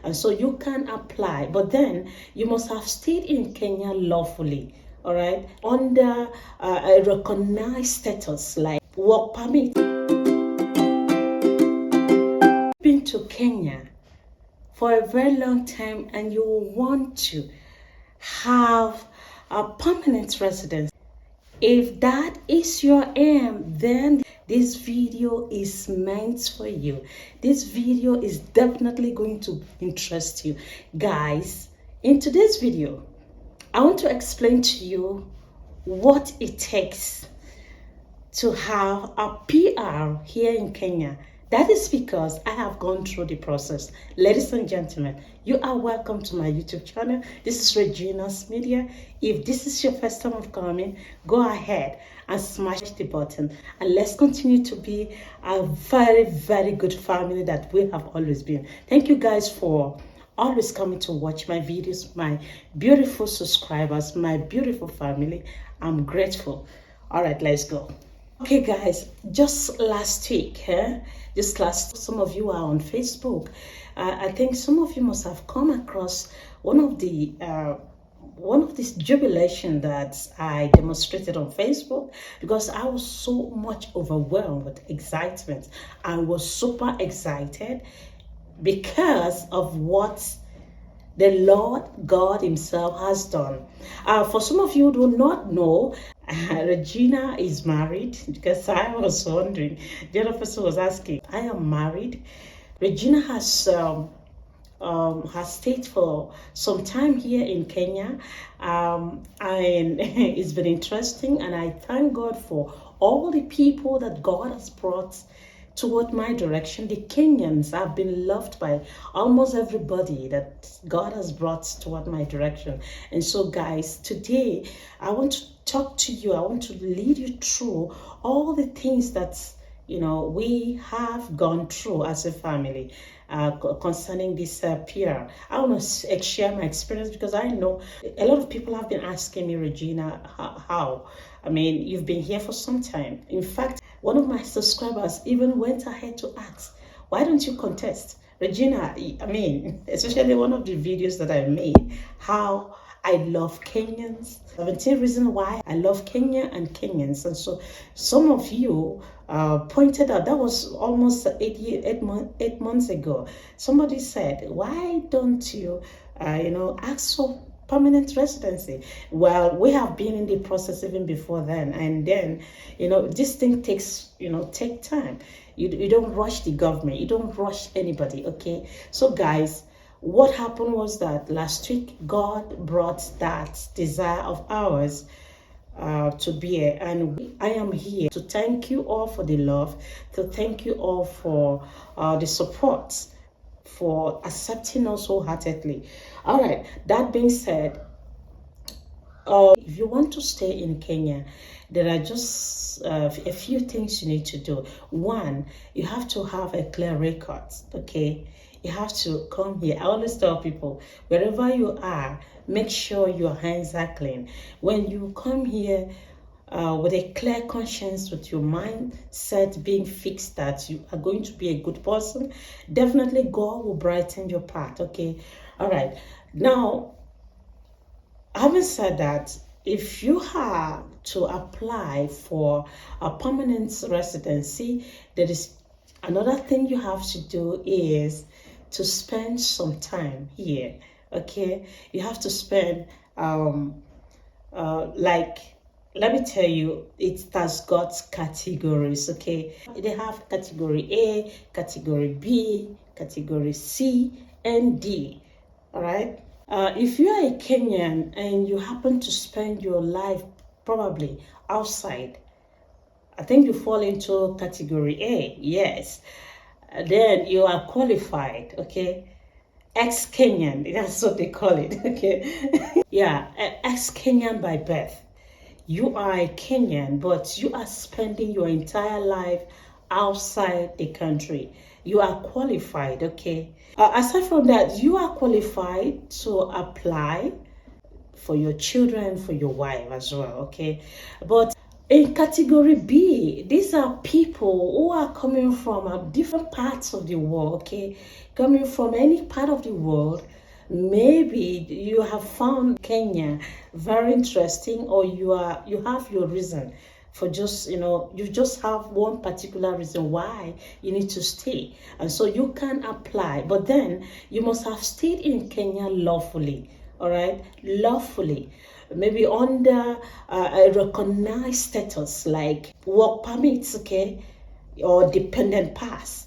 And so you can apply, but then you must have stayed in Kenya lawfully, all right, under a recognized status like work permit. Been to Kenya for a very long time and you want to have a permanent residence. If that is your aim, then this video is meant for you. This video is definitely going to interest you. Guys, in today's video, I want to explain to you what it takes to have a PR here in Kenya. That is because I have gone through the process. Ladies and gentlemen, you are welcome to my YouTube channel. This is Regina's Media. If this is your first time of coming, go ahead and smash the button. And let's continue to be a very, very good family that we have always been. Thank you guys for always coming to watch my videos, my beautiful subscribers, my beautiful family. I'm grateful. All right, let's go. Okay guys, just last week, some of you are on Facebook. I think some of you must have come across one of this jubilation that I demonstrated on Facebook, because I was so much overwhelmed with excitement. I was super excited because of what the Lord God Himself has done. For some of you who do not know, Regina is married, because I was wondering. The other person was asking. I am married. Regina has stayed for some time here in Kenya, and it's been interesting. And I thank God for all the people that God has brought toward my direction. The Kenyans have been loved by almost everybody that God has brought toward my direction. And so guys, today I want to talk to you. I want to lead you through all the things that we have gone through as a family concerning this PR. I want to share my experience, because I know a lot of people have been asking me, Regina, how? I mean, you've been here for some time. In fact, one of my subscribers even went ahead to ask, why don't you contest? Regina, I mean, especially one of the videos that I made, how I love Kenyans. 17 reasons why I love Kenya and Kenyans. And so some of you pointed out, that was almost 8 months ago. Somebody said, why don't you, ask for permanent residency? Well, we have been in the process even before then. And then, this thing takes, take time. You don't rush the government. You don't rush anybody, okay? So guys, what happened was that last week, God brought that desire of ours to bear. And I am here to thank you all for the love, to thank you all for the support, for accepting us wholeheartedly. All right, that being said, if you want to stay in Kenya, there are just a few things you need to do. One, you have to have a clear record, okay? You have to come here. I always tell people, wherever you are, make sure your hands are clean. When you come here with a clear conscience, with your mindset being fixed that you are going to be a good person, definitely God will brighten your path, okay? All right. Now, having said that, if you have to apply for a permanent residency, there is another thing you have to do is to spend some time here, okay? You have to spend, let me tell you, it has got categories, okay? They have category A, category B, category C, and D, all right? If you are a Kenyan and you happen to spend your life probably outside, I think you fall into category A, yes. Then you are qualified, okay? Ex-Kenyan, that's what they call it, okay? Yeah, ex-Kenyan by birth. You are a Kenyan, but you are spending your entire life outside the country. You are qualified, okay? Aside from that, you are qualified to apply for your children, for your wife as well, okay? But In category B, these are people who are coming from different parts of the world, okay? Coming from any part of the world. Maybe you have found Kenya very interesting, or you have your reason for just, you just have one particular reason why you need to stay. And so you can apply, but then you must have stayed in Kenya lawfully, all right? Lawfully, maybe under a recognized status like work permits, okay, or dependent pass.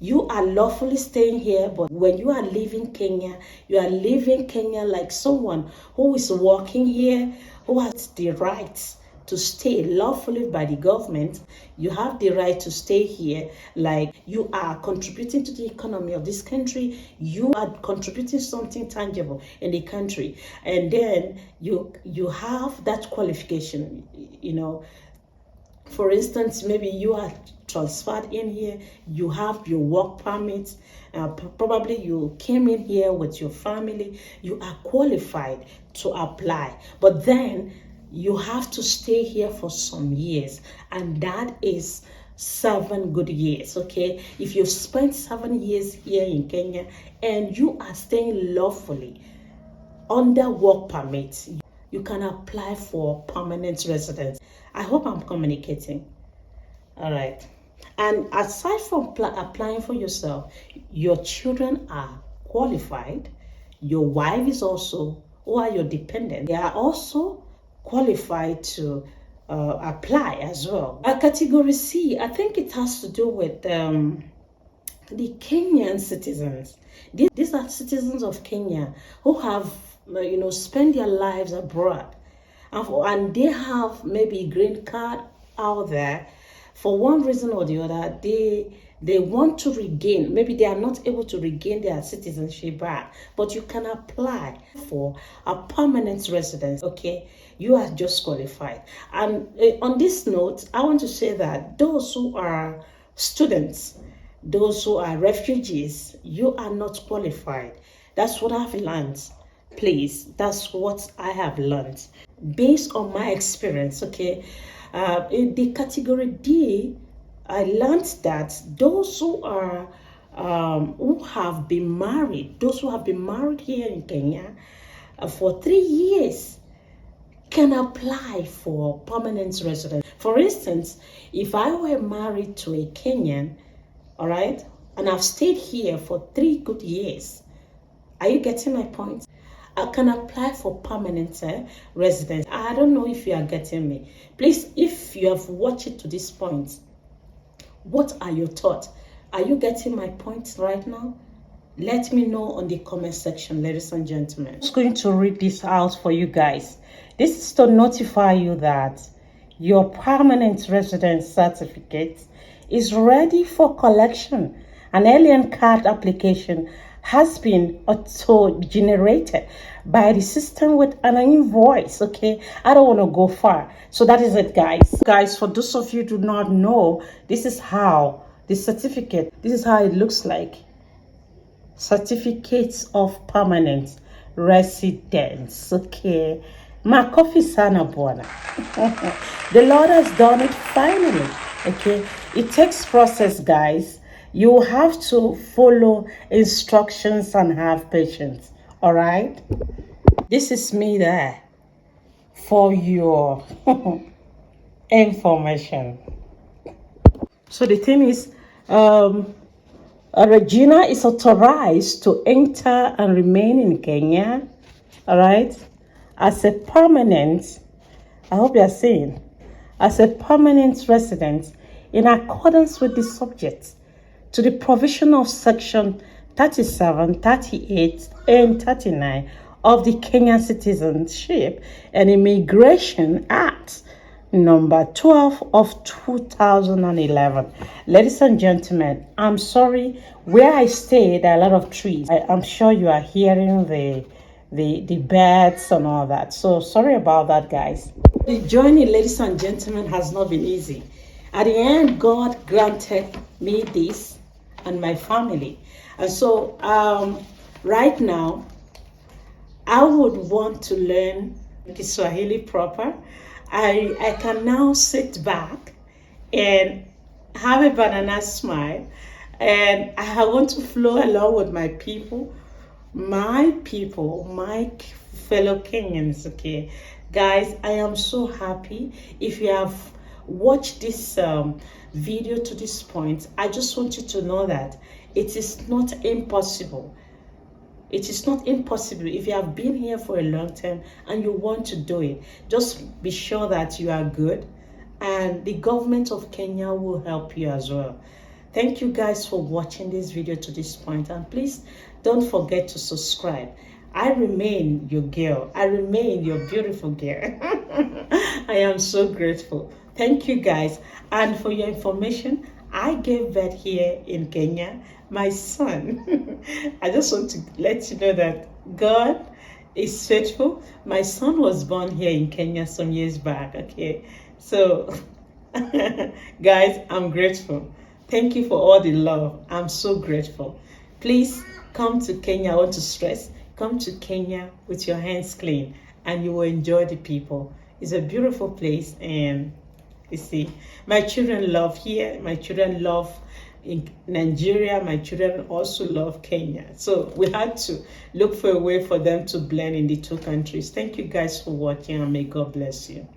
You are lawfully staying here, but when you are leaving Kenya, you are leaving Kenya like someone who is working here, who has the rights to stay lawfully by the government. You have the right to stay here, like you are contributing to the economy of this country. You are contributing something tangible in the country, and then you have that qualification. For instance, maybe you are transferred in here, you have your work permit, probably you came in here with your family, you are qualified to apply. But then you have to stay here for some years, and that is 7 good years, okay? If you've spent 7 years here in Kenya and you are staying lawfully under work permit, you can apply for permanent residence. I hope I'm communicating. All right. And aside from applying for yourself, your children are qualified. Your wife is also, who are your dependents, they are also qualified to apply as well. Category C, I think it has to do with the Kenyan citizens. These are citizens of Kenya who have, spent their lives abroad, and they have maybe a green card out there. For one reason or the other, they want to regain, maybe they are not able to regain their citizenship back, but you can apply for a permanent residence, okay? You are just qualified. And on this note, I want to say that those who are students, those who are refugees, you are not qualified. That's what I've learned. Please, that's what I have learned based on my experience, okay? In the category D, I learned that those who are who have been married, those who have been married here in Kenya for 3 years can apply for permanent residence. For instance, if I were married to a Kenyan, all right, and I've stayed here for 3 good years, are you getting my point? I can apply for permanent residence. I don't know if you are getting me. Please, if you have watched it to this point, what are your thoughts? Are you getting my point right now? Let me know on the comment section, ladies and gentlemen. I'm just going to read this out for you guys. This is to notify you that your permanent residence certificate is ready for collection. An alien card application has been auto-generated by the system with an invoice, okay? I don't want to go far. So that is it, guys. Guys, for those of you who do not know, this is how the certificate, this is how it looks like. Certificates of permanent residence, okay? Makofi sana bwana. The Lord has done it finally, okay? It takes process, guys. You have to follow instructions and have patience, all right? This is me there for your information. So the thing is, Regina is authorized to enter and remain in Kenya, all right, as a permanent, I hope you're seeing, as a permanent resident in accordance with the subject to the provision of section 37, 38, and 39 of the Kenyan Citizenship and Immigration Act number 12 of 2011. Ladies and gentlemen, I'm sorry, where I stay, there are a lot of trees. I'm sure you are hearing the birds and all that. So sorry about that, guys. The journey, ladies and gentlemen, has not been easy. At the end, God granted me this and my family. And so right now, I would want to learn Kiswahili proper. I can now sit back and have a banana smile, and I want to flow along with my people, my fellow Kenyans. Okay, guys, I am so happy. If you have watched this video to this point, I just want you to know that it is not impossible. It is not impossible. If you have been here for a long time and you want to do it, just be sure that you are good, and the government of Kenya will help you as well. Thank you guys for watching this video to this point, and please don't forget to subscribe. I remain your girl. I remain your beautiful girl. I am so grateful. Thank you guys. And for your information, I gave birth here in Kenya, my son. I just want to let you know that God is faithful. My son was born here in Kenya some years back, okay? So, guys, I'm grateful. Thank you for all the love. I'm so grateful. Please come to Kenya. I want to stress, come to Kenya with your hands clean, and you will enjoy the people. It's a beautiful place, and you see, my children love here. My children love in Nigeria. My children also love Kenya. So we had to look for a way for them to blend in the two countries. Thank you guys for watching, and may God bless you.